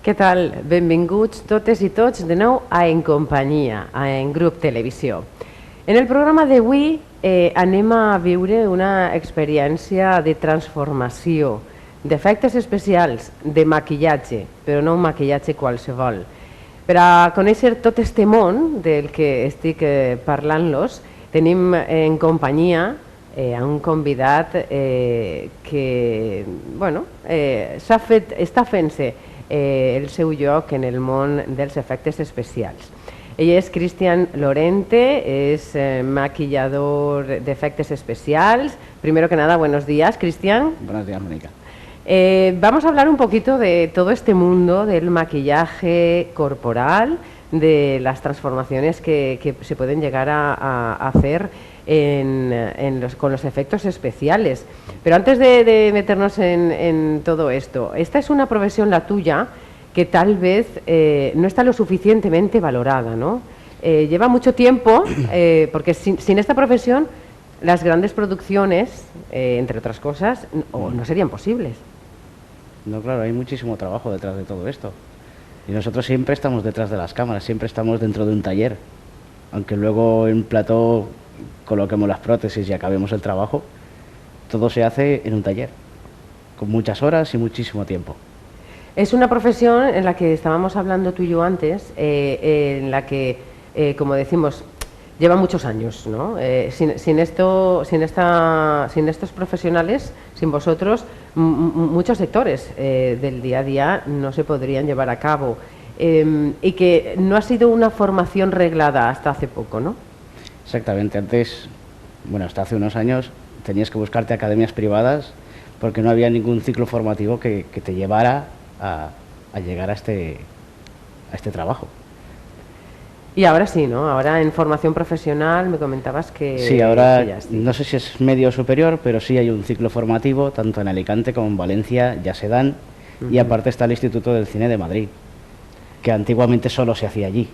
Què tal? Benvinguts totes i tots de nou a En Companyia, a En Grup Televisió. En el programa d'avui anem a viure una experiència de transformació, d'efectes especials, de maquillatge, però no un maquillatge qualsevol. Per a conèixer tot este món del que estic parlant-los, tenim en companyia a un convidat que està fent-se el seu lloc en el món dels efectes especials. Ell és Cristian Lorente, es maquillador de efectos especiales. Primero que nada, buenos días, Cristian. Buenos días, Mónica. Vamos a hablar un poquito de todo este mundo del maquillaje corporal, de las transformaciones que se pueden llegar a hacer con los efectos especiales. Pero antes de meternos en todo esto, esta es una profesión, la tuya, que tal vez no está lo suficientemente valorada, ¿no? Lleva mucho tiempo, porque sin esta profesión las grandes producciones, entre otras cosas, no serían posibles. No, claro, hay muchísimo trabajo detrás de todo esto. Y nosotros siempre estamos detrás de las cámaras, siempre estamos dentro de un taller. Aunque luego en plató coloquemos las prótesis y acabemos el trabajo, todo se hace en un taller, con muchas horas y muchísimo tiempo. Es una profesión en la que estábamos hablando tú y yo antes, en la que, como decimos, lleva muchos años, ¿no? Sin estos profesionales, sin vosotros, muchos sectores del día a día no se podrían llevar a cabo. Y que no ha sido una formación reglada hasta hace poco, ¿no? Exactamente. Antes, hasta hace unos años, tenías que buscarte academias privadas porque no había ningún ciclo formativo que te llevara a llegar a este trabajo. Y ahora sí, ¿no? Ahora en formación profesional me comentabas que... Sí, ahora no sé si es medio superior, pero sí hay un ciclo formativo, tanto en Alicante como en Valencia, ya se dan, y aparte está el Instituto del Cine de Madrid, que antiguamente solo se hacía allí.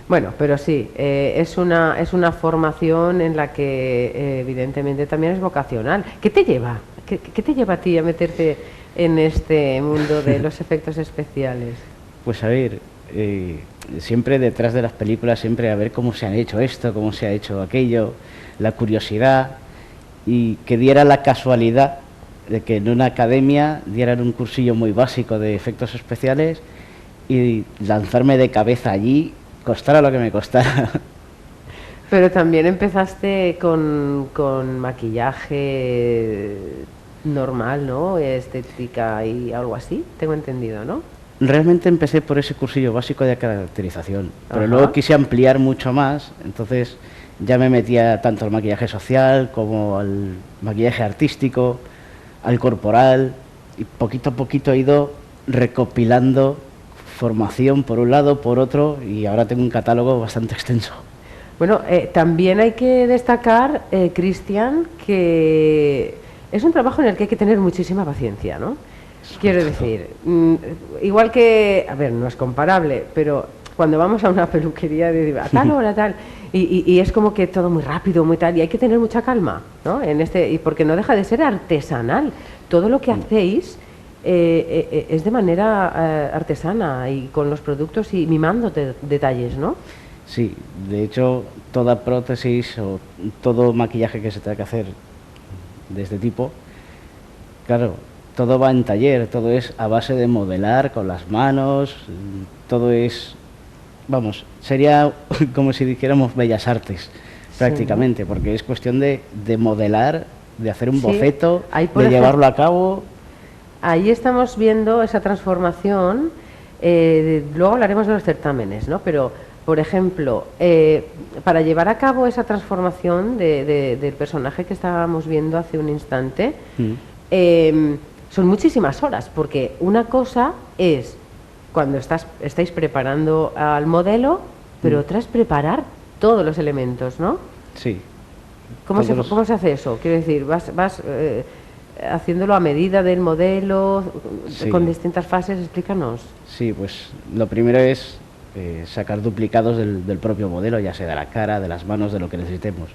Bueno, pero sí, es una formación en la que evidentemente también es vocacional. ¿Qué te lleva? ¿Qué te lleva a ti a meterte en este mundo de los efectos especiales? Pues a ver, siempre detrás de las películas, siempre a ver cómo se han hecho esto, cómo se ha hecho aquello, la curiosidad, y que diera la casualidad de que en una academia dieran un cursillo muy básico de efectos especiales y lanzarme de cabeza allí, costara lo que me costara. Pero también empezaste con maquillaje normal, ¿no? Estética y algo así, tengo entendido, ¿no? Realmente empecé por ese cursillo básico de caracterización, pero luego quise ampliar mucho más, entonces ya me metía tanto al maquillaje social como al maquillaje artístico, al corporal, y poquito a poquito he ido recopilando formación por un lado, por otro, y ahora tengo un catálogo bastante extenso. Bueno, también hay que destacar, Cristian, que es un trabajo en el que hay que tener muchísima paciencia, ¿no? Quiero decir, igual que, a ver, no es comparable, pero cuando vamos a una peluquería de a tal hora, tal, y es como que todo muy rápido, muy tal, y hay que tener mucha calma, ¿no? Y porque no deja de ser artesanal. Todo lo que hacéis es de manera artesana y con los productos y mimando detalles, ¿no? Sí, de hecho, toda prótesis o todo maquillaje que se tenga que hacer de este tipo, claro, todo va en taller, todo es a base de modelar con las manos, todo es, sería como si dijéramos bellas artes, prácticamente, porque es cuestión de modelar, de hacer un boceto, de llevarlo a cabo. Ahí estamos viendo esa transformación, luego hablaremos de los certámenes, ¿no? Pero, por ejemplo, para llevar a cabo esa transformación del personaje que estábamos viendo hace un instante, son muchísimas horas, porque una cosa es cuando estáis preparando al modelo, pero otra es preparar todos los elementos, ¿no? Sí. ¿Cómo se hace eso? Quiero decir, vas haciéndolo a medida del modelo, con distintas fases, explícanos. Sí, pues lo primero es sacar duplicados del propio modelo, ya sea de la cara, de las manos, de lo que necesitemos.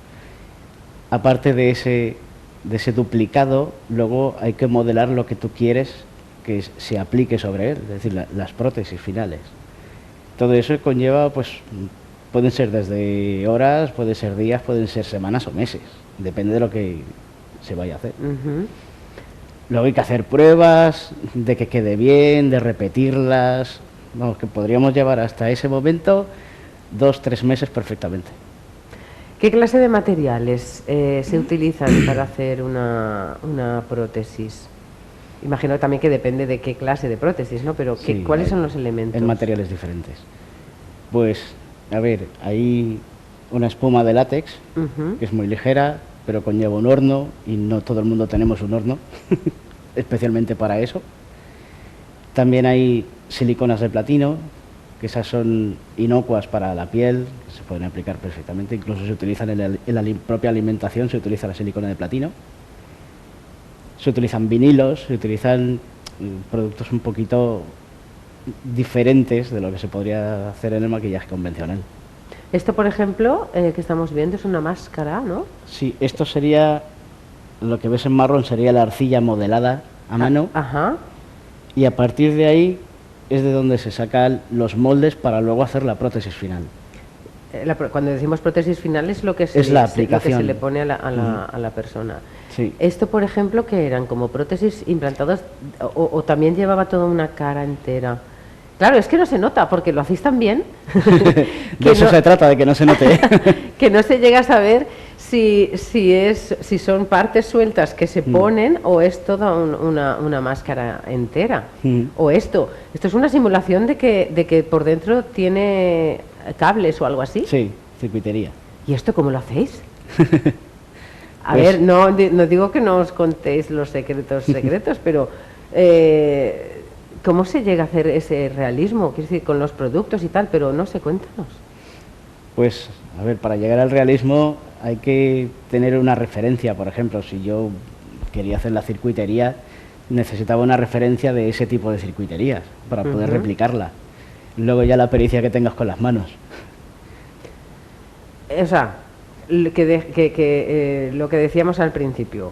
Aparte de ese duplicado, luego hay que modelar lo que tú quieres que se aplique sobre él, es decir, las prótesis finales. Todo eso conlleva, pues, pueden ser desde horas, pueden ser días, pueden ser semanas o meses, depende de lo que se vaya a hacer. Luego hay que hacer pruebas de que quede bien, de repetirlas, vamos, que podríamos llevar hasta ese momento 2-3 meses perfectamente. ¿Qué clase de materiales se utilizan para hacer una prótesis? Imagino también que depende de qué clase de prótesis, ¿no? Pero Sí, ¿cuáles son los elementos? En materiales diferentes. Pues, a ver, hay una espuma de látex, que es muy ligera, pero conlleva un horno, y no todo el mundo tenemos un horno, especialmente para eso. También hay siliconas de platino, que esas son inocuas para la piel, que se pueden aplicar perfectamente, incluso se utilizan en la propia alimentación, se utiliza la silicona de platino. Se utilizan vinilos, se utilizan productos un poquito diferentes de lo que se podría hacer en el maquillaje convencional. Esto, por ejemplo, que estamos viendo es una máscara, ¿no? Sí, esto sería, lo que ves en marrón sería la arcilla modelada a mano. Ajá. Y a partir de ahí es de donde se sacan los moldes para luego hacer la prótesis final. Cuando decimos prótesis final es lo que es la aplicación. Lo que se le pone a la persona. Sí. Esto, por ejemplo, que eran como prótesis implantadas o también llevaba toda una cara entera. Claro, es que no se nota porque lo hacéis tan bien. De eso se trata, de que no se note. Que no se llega a saber si son partes sueltas que se ponen o es toda una máscara entera. O esto es una simulación de que por dentro tiene cables o algo así. Sí, circuitería. ¿Y esto cómo lo hacéis? A ver, no digo que no os contéis los secretos, pero ¿cómo se llega a hacer ese realismo? Quiero decir, con los productos y tal, pero no sé, cuéntanos. Pues, a ver, para llegar al realismo hay que tener una referencia. Por ejemplo, si yo quería hacer la circuitería, necesitaba una referencia de ese tipo de circuiterías para poder replicarla. Luego ya la pericia que tengas con las manos. O sea, lo que decíamos al principio,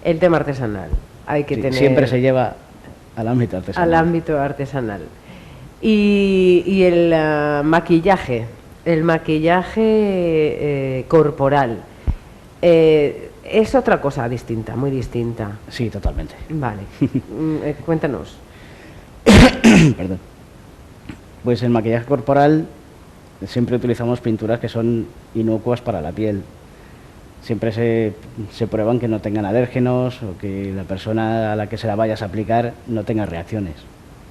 el tema artesanal. Hay que tener... Siempre se lleva al ámbito artesanal. Al ámbito artesanal. Y el maquillaje, corporal, es otra cosa distinta, muy distinta. Sí, totalmente. Vale. Cuéntanos. Perdón. Pues el maquillaje corporal siempre utilizamos pinturas que son inocuas para la piel. Siempre se prueban que no tengan alérgenos o que la persona a la que se la vayas a aplicar no tenga reacciones.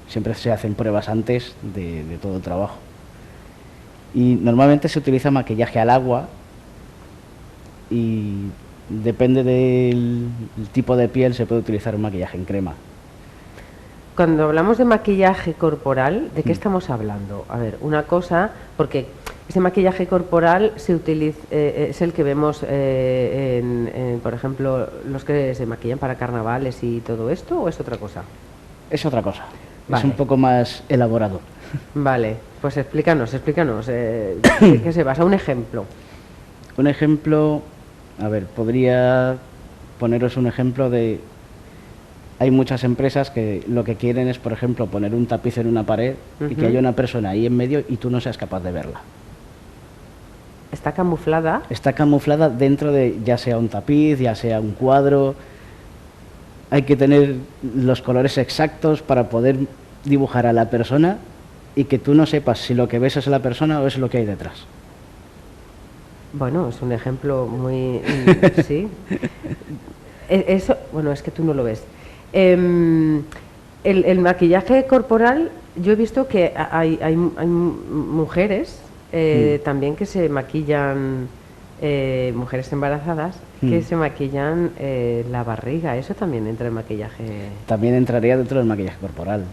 Siempre se hacen pruebas antes de todo el trabajo. Y normalmente se utiliza maquillaje al agua y depende del tipo de piel se puede utilizar un maquillaje en crema. Cuando hablamos de maquillaje corporal, ¿de qué estamos hablando? A ver, una cosa, porque ese maquillaje corporal se utiliza, es el que vemos, por ejemplo, los que se maquillan para carnavales y todo esto, ¿o es otra cosa? Es otra cosa, vale. Es un poco más elaborado. Vale, pues explícanos, ¿qué se basa? Un ejemplo. Un ejemplo, a ver, podría poneros un ejemplo de... Hay muchas empresas que lo que quieren es, por ejemplo, poner un tapiz en una pared y que haya una persona ahí en medio y tú no seas capaz de verla. ¿Está camuflada? Está camuflada dentro de ya sea un tapiz, ya sea un cuadro. Hay que tener los colores exactos para poder dibujar a la persona y que tú no sepas si lo que ves es la persona o es lo que hay detrás. Bueno, es un ejemplo muy... sí. Eso, bueno, es que tú no lo ves. El maquillaje corporal, yo he visto que hay mujeres también que se maquillan, mujeres embarazadas, que se maquillan la barriga. Eso también entra en maquillaje. También entraría dentro del maquillaje corporal.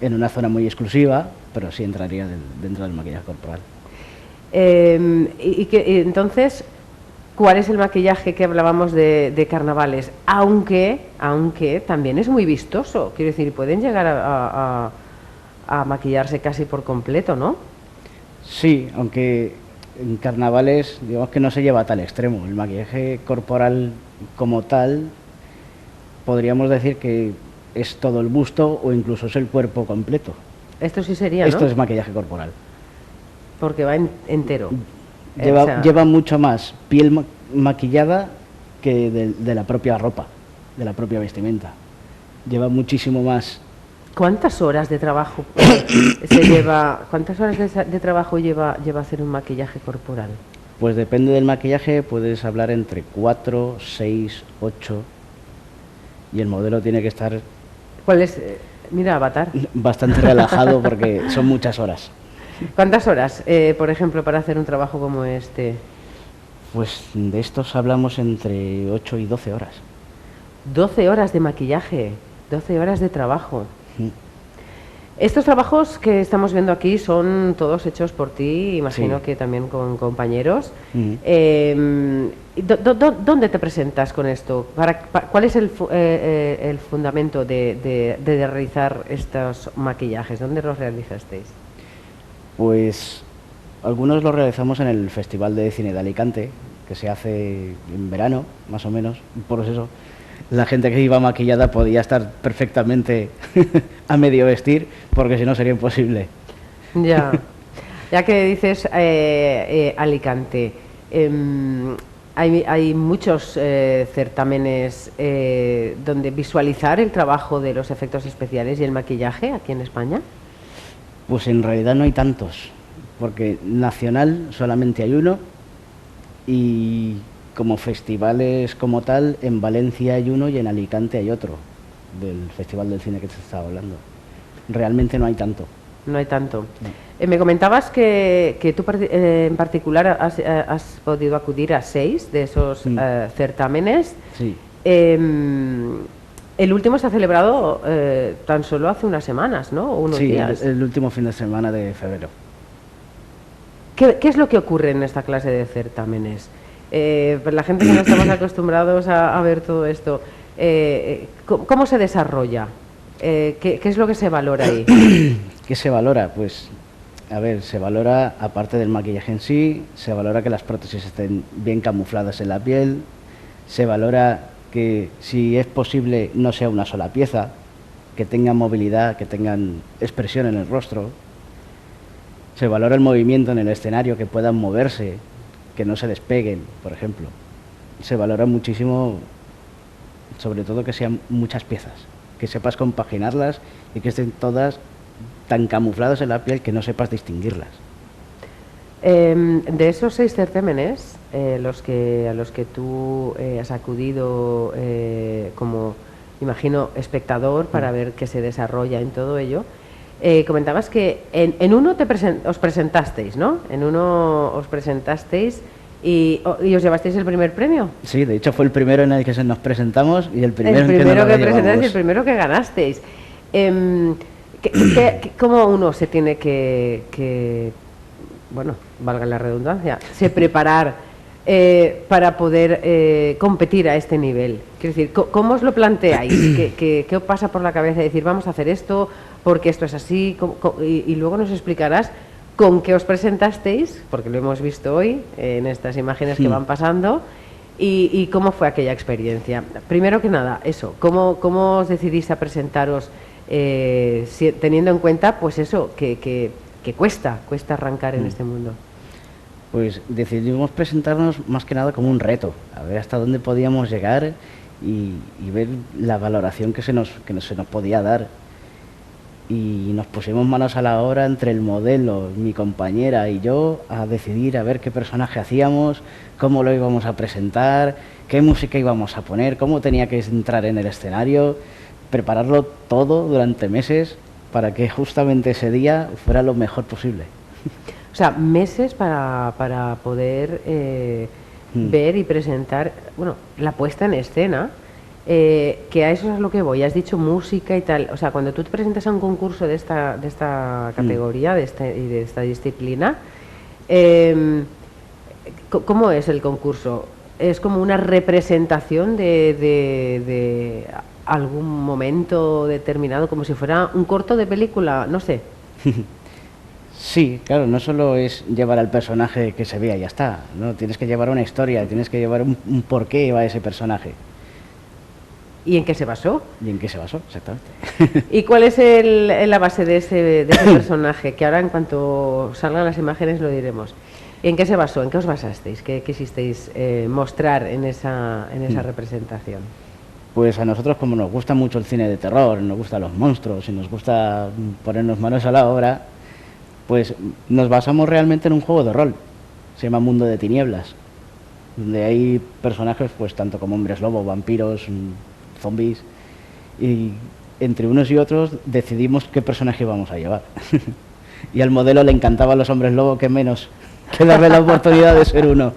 En una zona muy exclusiva, pero sí entraría dentro del maquillaje corporal. Entonces, ¿cuál es el maquillaje que hablábamos de carnavales? Aunque también es muy vistoso. Quiero decir, pueden llegar a maquillarse casi por completo, ¿no? Sí, aunque en carnavales, digamos que no se lleva a tal extremo. El maquillaje corporal como tal, podríamos decir que es todo el busto o incluso es el cuerpo completo. Esto sí sería, ¿no? Esto es maquillaje corporal. Porque va entero. Lleva mucho más piel maquillada que de la propia ropa, de la propia vestimenta. Lleva muchísimo más. ¿Cuántas horas de trabajo ¿Cuántas horas de trabajo lleva hacer un maquillaje corporal? Pues depende del maquillaje, puedes hablar entre 4, 6, 8 y el modelo tiene que estar ¿Cuál es? Mira, Avatar. bastante relajado porque son muchas horas. ¿Cuántas horas, por ejemplo, para hacer un trabajo como este? Pues de estos hablamos entre 8 y 12 horas. 12 horas de maquillaje, 12 horas de trabajo. Mm. Estos trabajos que estamos viendo aquí son todos hechos por ti, imagino Sí. que también con compañeros. Mm. ¿Dónde te presentas con esto? ¿Cuál es el fundamento de realizar estos maquillajes? ¿Dónde los realizasteis? Pues algunos los realizamos en el Festival de Cine de Alicante, que se hace en verano, más o menos. Por eso la gente que iba maquillada podía estar perfectamente a medio vestir, porque si no sería imposible. Ya, ya que dices Alicante, hay muchos certámenes donde visualizar el trabajo de los efectos especiales y el maquillaje aquí en España. Pues en realidad no hay tantos, porque nacional solamente hay uno y como festivales como tal, en Valencia hay uno y en Alicante hay otro, del Festival del Cine que te estaba hablando. Realmente no hay tanto. No hay tanto. No. Me comentabas que tú en particular has podido acudir a 6 de esos certámenes. Sí. El último se ha celebrado tan solo hace unas semanas, ¿no? O unos Sí, días. el último fin de semana de febrero. ¿Qué es lo que ocurre en esta clase de certámenes? Pues la gente que no estamos acostumbrados a ver todo esto, ¿cómo se desarrolla? ¿Qué es lo que se valora ahí? ¿Qué se valora? Pues, a ver, se valora, aparte del maquillaje en sí, se valora que las prótesis estén bien camufladas en la piel, se valora que si es posible no sea una sola pieza, que tengan movilidad, que tengan expresión en el rostro. Se valora el movimiento en el escenario, que puedan moverse, que no se despeguen, por ejemplo. Se valora muchísimo, sobre todo que sean muchas piezas, que sepas compaginarlas y que estén todas tan camufladas en la piel que no sepas distinguirlas. De esos 6 certámenes, a los que tú has acudido como, imagino, espectador para ver qué se desarrolla en todo ello, comentabas que en uno os presentasteis, ¿no? En uno os presentasteis y os llevasteis el primer premio. Sí, de hecho fue el primero en el que nos presentamos y el primero, El primero en que, nos que lo presentasteis y el llevamos. primero que ganasteis. ¿Cómo uno se tiene que, bueno, valga la redundancia, se preparar para poder competir a este nivel? Quiero decir, ¿cómo os lo planteáis? ¿Qué os pasa por la cabeza de decir, vamos a hacer esto, porque esto es así? Y luego nos explicarás con qué os presentasteis, porque lo hemos visto hoy en estas imágenes que van pasando, y cómo fue aquella experiencia. Primero que nada, eso, ¿cómo os decidís a presentaros teniendo en cuenta, pues eso, que cuesta arrancar en este mundo? Pues decidimos presentarnos más que nada como un reto, a ver hasta dónde podíamos llegar y ver la valoración que se nos podía dar. Y nos pusimos manos a la obra entre el modelo, mi compañera y yo a decidir a ver qué personaje hacíamos, cómo lo íbamos a presentar, qué música íbamos a poner, cómo tenía que entrar en el escenario, prepararlo todo durante meses para que justamente ese día fuera lo mejor posible. O sea, meses para poder ver y presentar, bueno, la puesta en escena, que a eso es a lo que voy. Has dicho música y tal. O sea, cuando tú te presentas a un concurso de esta categoría y de esta disciplina, ¿cómo es el concurso? ¿Es como una representación de algún momento determinado, como si fuera un corto de película? No sé. Sí, claro, no solo es llevar al personaje que se vea y ya está, ¿no? Tienes que llevar una historia, tienes que llevar un porqué va ese personaje. ¿Y en qué se basó? ¿Y en qué se basó? Exactamente. ¿Y cuál es la base de ese personaje? Que ahora en cuanto salgan las imágenes lo diremos. ¿En qué se basó? ¿En qué os basasteis? ¿Qué quisisteis mostrar en esa representación? Pues a nosotros, como nos gusta mucho el cine de terror, nos gustan los monstruos y nos gusta ponernos manos a la obra, pues nos basamos realmente en un juego de rol. Se llama Mundo de Tinieblas, donde hay personajes pues tanto como hombres lobo, vampiros, zombies, y entre unos y otros decidimos qué personaje íbamos a llevar. Y al modelo le encantaban los hombres lobo, que menos que darle la oportunidad de ser uno.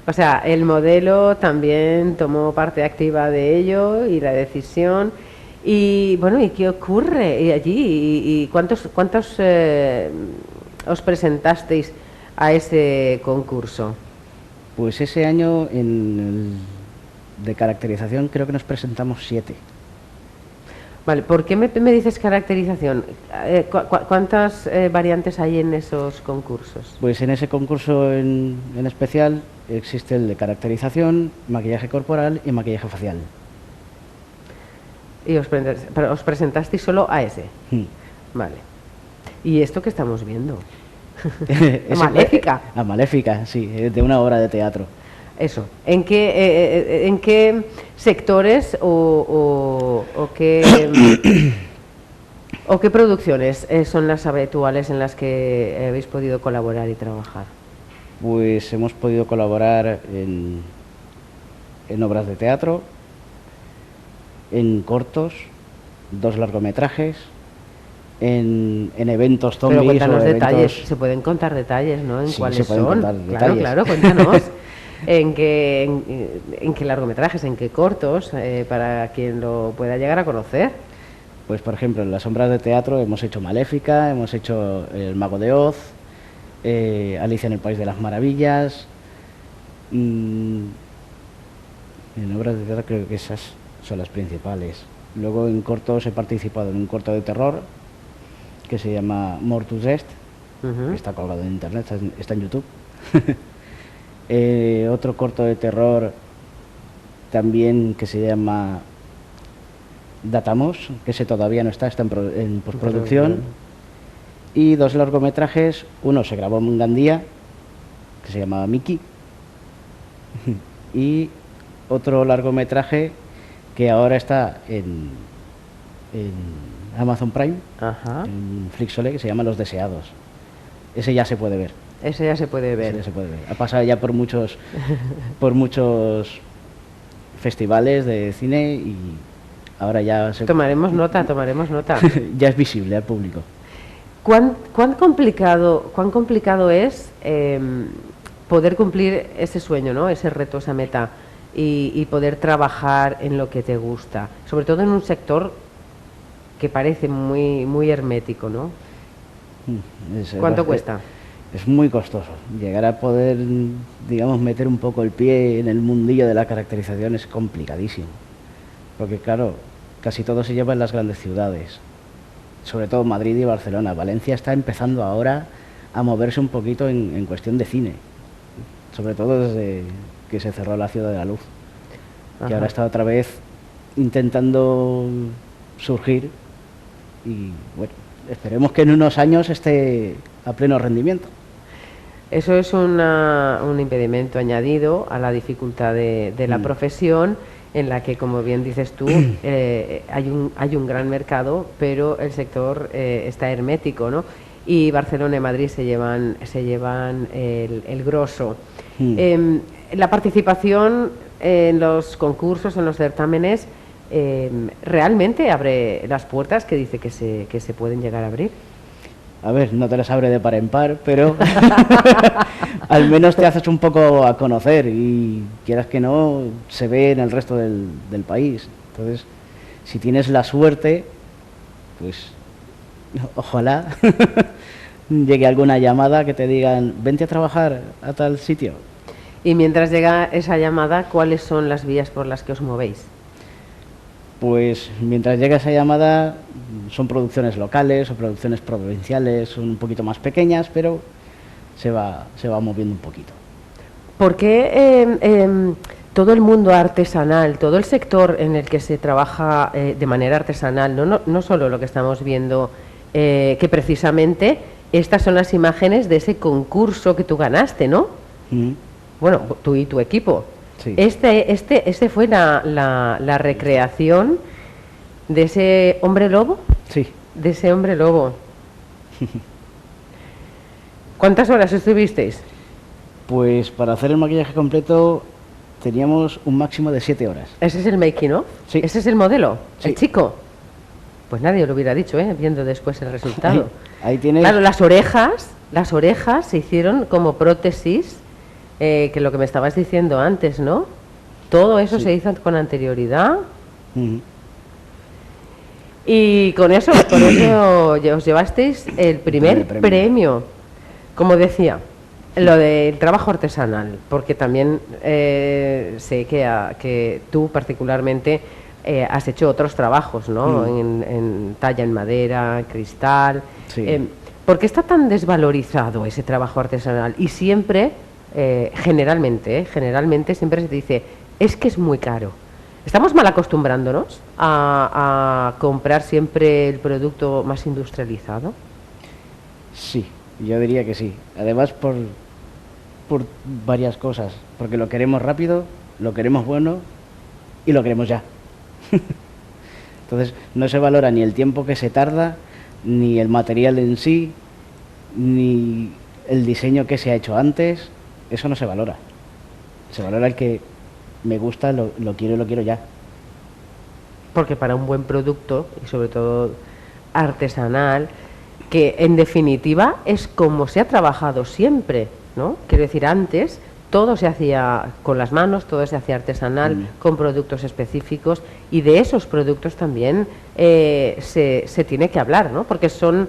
O sea, el modelo también tomó parte activa de ello y la decisión. Y bueno, ¿y qué ocurre allí? ¿Y cuántos os presentasteis a ese concurso? Pues ese año de caracterización creo que nos presentamos 7. Vale, ¿por qué me dices caracterización? ¿Cuántas variantes hay en esos concursos? Pues en ese concurso en especial existe el de caracterización, maquillaje corporal y maquillaje facial. ¿Y pero os presentasteis solo a ese? Vale. ¿Y esto que estamos viendo? Maléfica. A Maléfica, sí, de una obra de teatro. Eso. ¿En qué sectores o qué o qué producciones son las habituales en las que habéis podido colaborar y trabajar? Pues hemos podido colaborar en obras de teatro, en cortos, 2 largometrajes, en eventos zombies. Pero cuéntanos eventos... detalles, se pueden contar detalles, ¿no? En sí, cuáles se pueden son. Contar claro, detalles. claro, cuéntanos. ¿En qué largometrajes, en qué cortos, para quien lo pueda llegar a conocer? Pues por ejemplo, en las obras de teatro hemos hecho Maléfica, hemos hecho El Mago de Oz, Alicia en el País de las Maravillas. En obras de teatro creo que esas son las principales. Luego en cortos he participado en un corto de terror que se llama Mortus Est, que está colgado en internet, está en YouTube. Otro corto de terror también que se llama Datamos, que ese todavía no está en postproducción. Y 2 largometrajes, uno se grabó en Gandía, que se llama Mickey, y otro largometraje que ahora está en Amazon Prime, en Flixolé, que se llama Los Deseados. Ese ya se puede ver. Ese ya se puede ver. Ese ya se puede ver. Ha pasado ya por muchos festivales de cine y ahora ya se... Tomaremos nota. Ya es visible al público. ¿Cuán complicado es poder cumplir ese sueño, ¿no? Ese reto, esa meta y poder trabajar en lo que te gusta? Sobre todo en un sector que parece muy, muy hermético, ¿no? ¿Cuánto cuesta? Es muy costoso. Llegar a poder, digamos, meter un poco el pie en el mundillo de la caracterización es complicadísimo. Porque claro, casi todo se lleva en las grandes ciudades. Sobre todo Madrid y Barcelona. Valencia está empezando ahora a moverse un poquito en cuestión de cine. Sobre todo desde que se cerró la Ciudad de la Luz. Que ahora está otra vez intentando surgir y bueno, esperemos que en unos años esté a pleno rendimiento. Eso es un impedimento añadido a la dificultad de la profesión, en la que, como bien dices tú, hay un gran mercado, pero el sector está hermético, ¿no? Y Barcelona y Madrid se llevan el grosso. La participación en los concursos, en los certámenes, realmente abre las puertas que dice que se pueden llegar a abrir. A ver, no te las abre de par en par, pero al menos te haces un poco a conocer y quieras que no, se ve en el resto del país. Entonces, si tienes la suerte, pues ojalá llegue alguna llamada que te digan, vente a trabajar a tal sitio. Y mientras llega esa llamada, ¿cuáles son las vías por las que os movéis? Pues mientras llega esa llamada son producciones locales o producciones provinciales, son un poquito más pequeñas, pero se va moviendo un poquito. ¿Por qué todo el mundo artesanal, todo el sector en el que se trabaja de manera artesanal, no solo lo que estamos viendo, que precisamente estas son las imágenes de ese concurso que tú ganaste, ¿no? Bueno, tú y tu equipo. Sí. Este fue la recreación de ese hombre lobo. Sí. De ese hombre lobo. ¿Cuántas horas estuvisteis? Pues para hacer el maquillaje completo teníamos un máximo de 7 horas. ¿Ese es el making of? Sí. ¿Ese es el modelo? Sí. ¿El chico? Pues nadie lo hubiera dicho, viendo después el resultado. Ahí tienes. Claro, las orejas se hicieron como prótesis, que lo que me estabas diciendo antes, ¿no? Todo eso Sí. se hizo con anterioridad. Ujú. Y con eso os llevasteis el primer premio. Como decía, lo del trabajo artesanal, porque también sé que tú particularmente has hecho otros trabajos, ¿no? En talla en madera, cristal. Sí. ¿Por qué está tan desvalorizado ese trabajo artesanal? Y siempre, generalmente siempre se te dice, es que es muy caro. ¿Estamos mal acostumbrándonos a comprar siempre el producto más industrializado? Sí, yo diría que sí. Además por varias cosas. Porque lo queremos rápido, lo queremos bueno y lo queremos ya. Entonces no se valora ni el tiempo que se tarda, ni el material en sí, ni el diseño que se ha hecho antes. Eso no se valora. Se valora el que me gusta, lo quiero ya. Porque para un buen producto, y sobre todo artesanal, que en definitiva es como se ha trabajado siempre, ¿no? Quiero decir, antes todo se hacía con las manos, todo se hacía artesanal, con productos específicos, y de esos productos también se tiene que hablar, ¿no? Porque son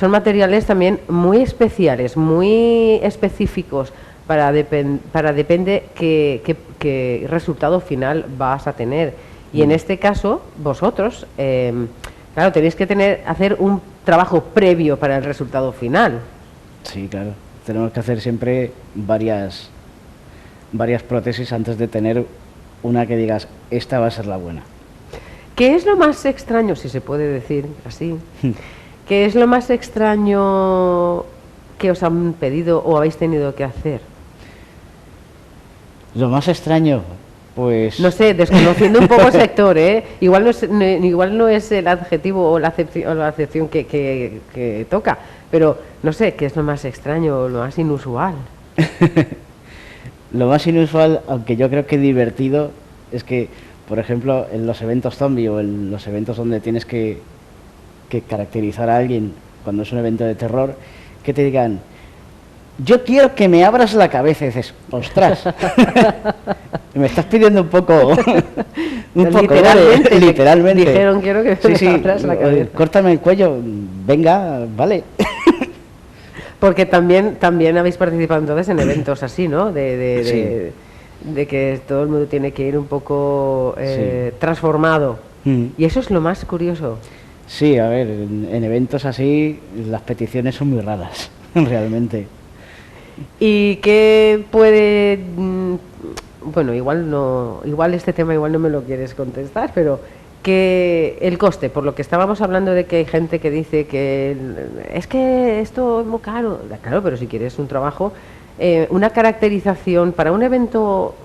materiales también muy especiales, muy específicos, para depende qué resultado final vas a tener. Y en este caso, vosotros, claro, tenéis que hacer un trabajo previo para el resultado final. Sí, claro. Tenemos que hacer siempre varias prótesis antes de tener una que digas, esta va a ser la buena. ¿Qué es lo más extraño, si se puede decir así? ¿Qué es lo más extraño que os han pedido o habéis tenido que hacer? Lo más extraño, pues... No sé, desconociendo un poco el sector, igual no es el adjetivo o la acepción que toca, pero no sé, ¿qué es lo más extraño o lo más inusual? Lo más inusual, aunque yo creo que divertido, es que, por ejemplo, en los eventos zombie o en los eventos donde tienes que caracterizar a alguien cuando es un evento de terror, que te digan, yo quiero que me abras la cabeza, y dices, ostras, me estás pidiendo un poco literalmente. Dijeron, quiero que me abras la cabeza. Córtame el cuello, venga, vale. Porque también habéis participado entonces en eventos así, ¿no? De que todo el mundo tiene que ir un poco transformado. Y eso es lo más curioso. Sí, a ver, en eventos así las peticiones son muy raras, realmente. ¿Y qué puede...? Bueno, igual este tema igual no me lo quieres contestar, pero que el coste, por lo que estábamos hablando de que hay gente que dice que es que esto es muy caro. Claro, pero si quieres un trabajo, una caracterización para un evento,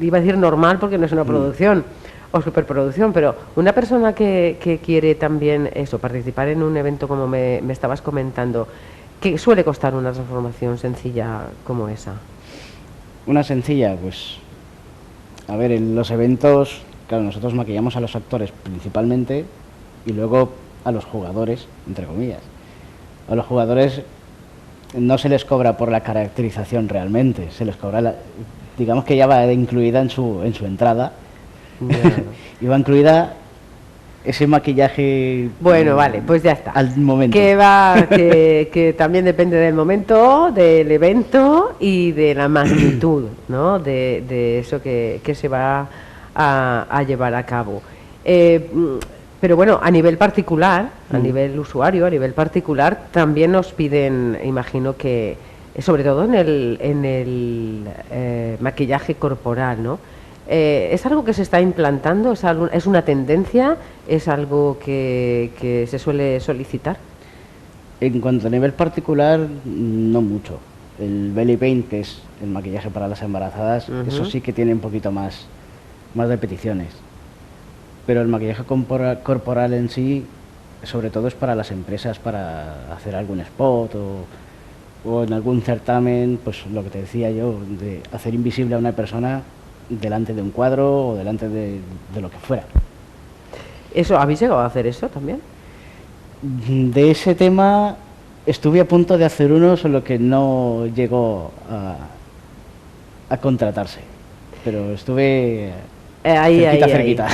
iba a decir normal porque no es una producción o superproducción, pero una persona que quiere también eso, participar en un evento como me estabas comentando, ¿qué suele costar una transformación sencilla como esa? Una sencilla, pues, a ver, en los eventos, claro, nosotros maquillamos a los actores principalmente y luego a los jugadores, entre comillas. A los jugadores no se les cobra por la caracterización realmente, se les cobra, digamos que ya va incluida en su entrada. Y va incluida ese maquillaje. Bueno, vale, pues ya está. Al momento. Que también depende del momento, del evento y de la magnitud, ¿no? De eso que se va a llevar a cabo. Pero bueno, a nivel particular, a nivel usuario, a nivel particular, también nos piden, imagino que sobre todo en el maquillaje corporal, ¿no? ¿Es algo que se está implantando? ¿Es una tendencia? ¿Es algo que se suele solicitar? En cuanto a nivel particular, no mucho. El belly paint, que es el maquillaje para las embarazadas, eso sí que tiene un poquito más de peticiones. Pero el maquillaje corporal en sí, sobre todo es para las empresas, para hacer algún spot o en algún certamen, pues lo que te decía yo, de hacer invisible a una persona delante de un cuadro o delante de lo que fuera. ¿Eso habéis llegado a hacer eso también? De ese tema estuve a punto de hacer uno, solo que no llegó a contratarse. Pero estuve cerquita.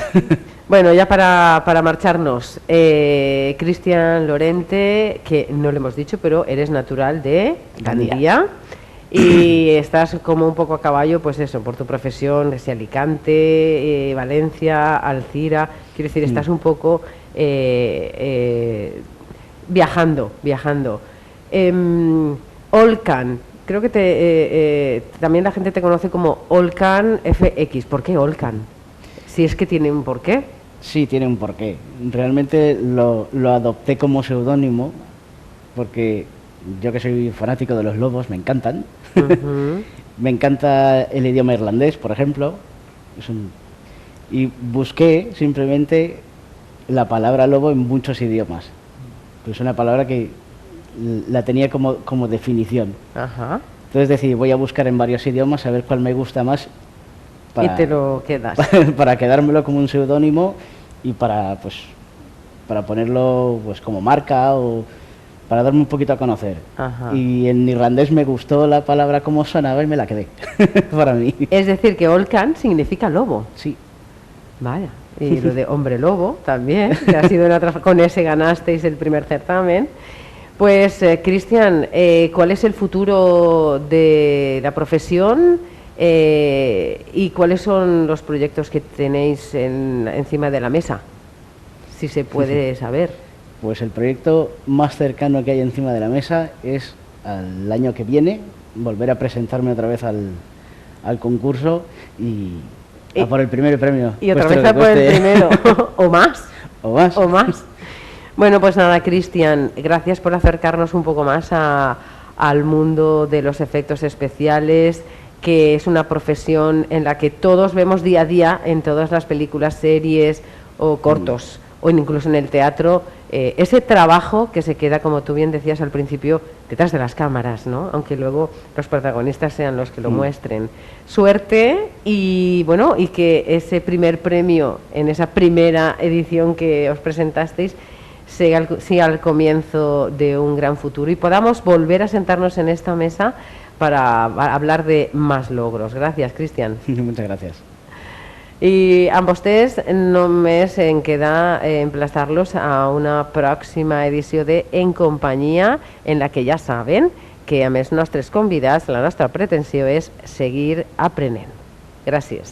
Bueno, ya para marcharnos, Cristian Lorente, que no le hemos dicho, pero eres natural de Gandía. Y estás como un poco a caballo, pues eso, por tu profesión, desde Alicante, Valencia, Alcira. Quiero decir, estás un poco viajando. Olcan, creo que también la gente te conoce como Olcan FX. ¿Por qué Olcan? Si es que tiene un porqué. Sí, tiene un porqué. Realmente lo adopté como seudónimo porque yo, que soy fanático de los lobos, me encantan. Me encanta el idioma irlandés, por ejemplo. Y busqué simplemente la palabra lobo en muchos idiomas. Es una palabra que la tenía como definición. Ajá. Entonces decidí, voy a buscar en varios idiomas a ver cuál me gusta más. Y te lo quedas. Para quedármelo como un seudónimo y para ponerlo pues como marca o para darme un poquito a conocer. Ajá. Y en irlandés me gustó la palabra como sonaba y me la quedé para mí. Es decir, que Olcan significa lobo. Sí. Vaya. Y lo de hombre lobo también, que ha sido con ese ganasteis el primer certamen. Pues, Cristian, ¿cuál es el futuro de la profesión y cuáles son los proyectos que tenéis encima de la mesa? Si se puede saber. Pues el proyecto más cercano que hay encima de la mesa es al año que viene volver a presentarme otra vez al concurso y a por el primer premio. Y otra vez a por el primero. ¿O más? O más. Bueno, pues nada, Cristian, gracias por acercarnos un poco más al mundo de los efectos especiales, que es una profesión en la que todos vemos día a día en todas las películas, series o cortos, o incluso en el teatro, ese trabajo que se queda, como tú bien decías al principio, detrás de las cámaras, ¿no? Aunque luego los protagonistas sean los que lo muestren. Suerte y bueno, y que ese primer premio en esa primera edición que os presentasteis siga el comienzo de un gran futuro y podamos volver a sentarnos en esta mesa para hablar de más logros. Gracias, Cristian. Muchas gracias. I amb vostès només em queda emplaçar-los a una pròxima edició de En Companyia, en la que ja saben que amb els nostres convidats la nostra pretensió és seguir aprenent. Gràcies.